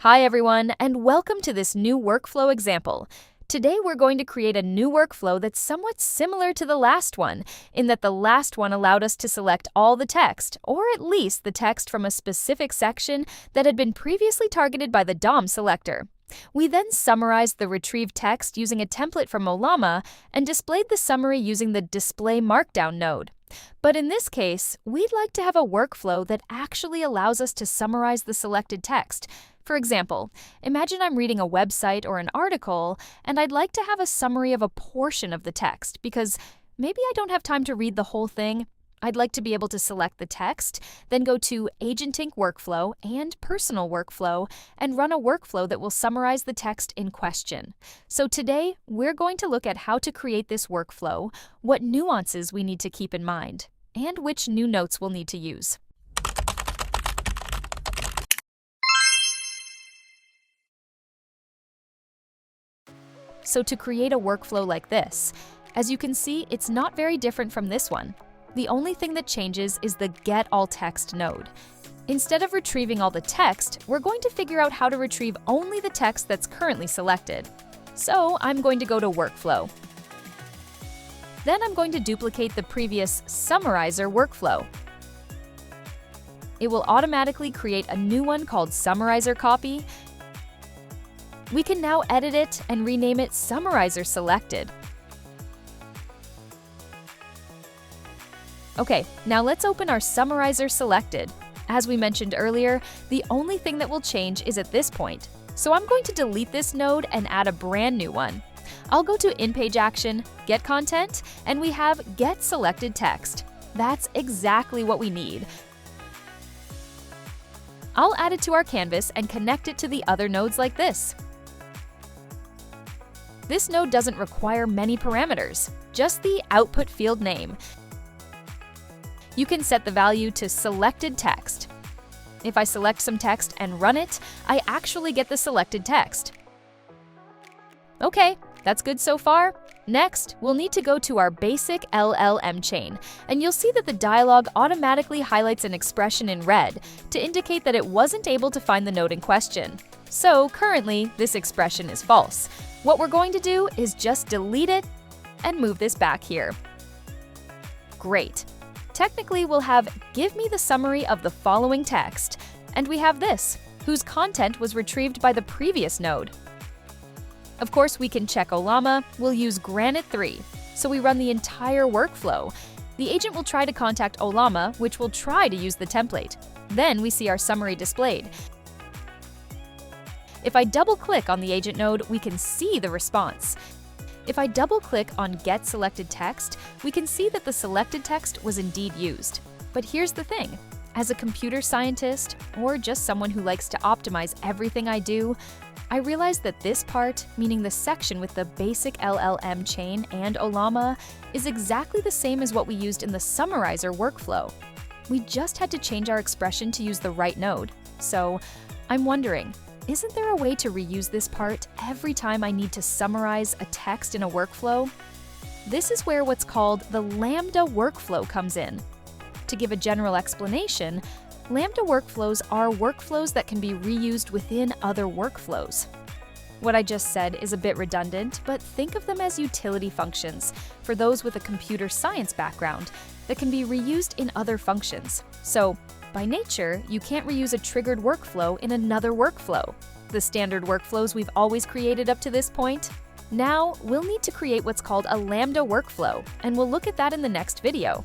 Hi everyone, and welcome to this new workflow example. Today we're going to create a new workflow that's somewhat similar to the last one, in that the last one allowed us to select all the text, or at least the text from a specific section that had been previously targeted by the DOM selector. We then summarized the retrieved text using a template from Ollama and displayed the summary using the Display Markdown node. But in this case, we'd like to have a workflow that actually allows us to summarize the selected text. For example, imagine I'm reading a website or an article, and I'd like to have a summary of a portion of the text because maybe I don't have time to read the whole thing. I'd like to be able to select the text, then go to Agentic Workflow and Personal Workflow, and run a workflow that will summarize the text in question. So today, we're going to look at how to create this workflow, what nuances we need to keep in mind, and which new notes we'll need to use. So to create a workflow like this, as you can see, it's not very different from this one. The only thing that changes is the Get All Text node. Instead of retrieving all the text, we're going to figure out how to retrieve only the text that's currently selected. So I'm going to go to Workflow. Then I'm going to duplicate the previous Summarizer workflow. It will automatically create a new one called Summarizer Copy. We can now edit it and rename it Summarizer Selected. Okay, now let's open our Summarizer Selected. As we mentioned earlier, the only thing that will change is at this point. So I'm going to delete this node and add a brand new one. I'll go to In-Page Action, Get Content, and we have Get Selected Text. That's exactly what we need. I'll add it to our canvas and connect it to the other nodes like this. This node doesn't require many parameters, just the output field name. You can set the value to selected text. If I select some text and run it, I actually get the selected text. Okay, that's good so far. Next, we'll need to go to our basic LLM chain, and you'll see that the dialog automatically highlights an expression in red to indicate that it wasn't able to find the node in question. So currently, this expression is false. What we're going to do is just delete it and move this back here. Great. Technically, we'll have give me the summary of the following text, and we have this, whose content was retrieved by the previous node. Of course, we can check Ollama. We'll use Granite 3, so we run the entire workflow. The agent will try to contact Ollama, which will try to use the template. Then we see our summary displayed. If I double-click on the agent node, we can see the response. If I double-click on Get Selected Text, we can see that the selected text was indeed used. But here's the thing. As a computer scientist, or just someone who likes to optimize everything I do, I realized that this part, meaning the section with the basic LLM chain and Ollama, is exactly the same as what we used in the Summarizer workflow. We just had to change our expression to use the right node. So I'm wondering, isn't there a way to reuse this part every time I need to summarize a text in a workflow? This is where what's called the Lambda workflow comes in. To give a general explanation, Lambda workflows are workflows that can be reused within other workflows. What I just said is a bit redundant, but think of them as utility functions for those with a computer science background that can be reused in other functions. So, by nature, you can't reuse a triggered workflow in another workflow. The standard workflows we've always created up to this point. Now, we'll need to create what's called a Lambda workflow, and we'll look at that in the next video.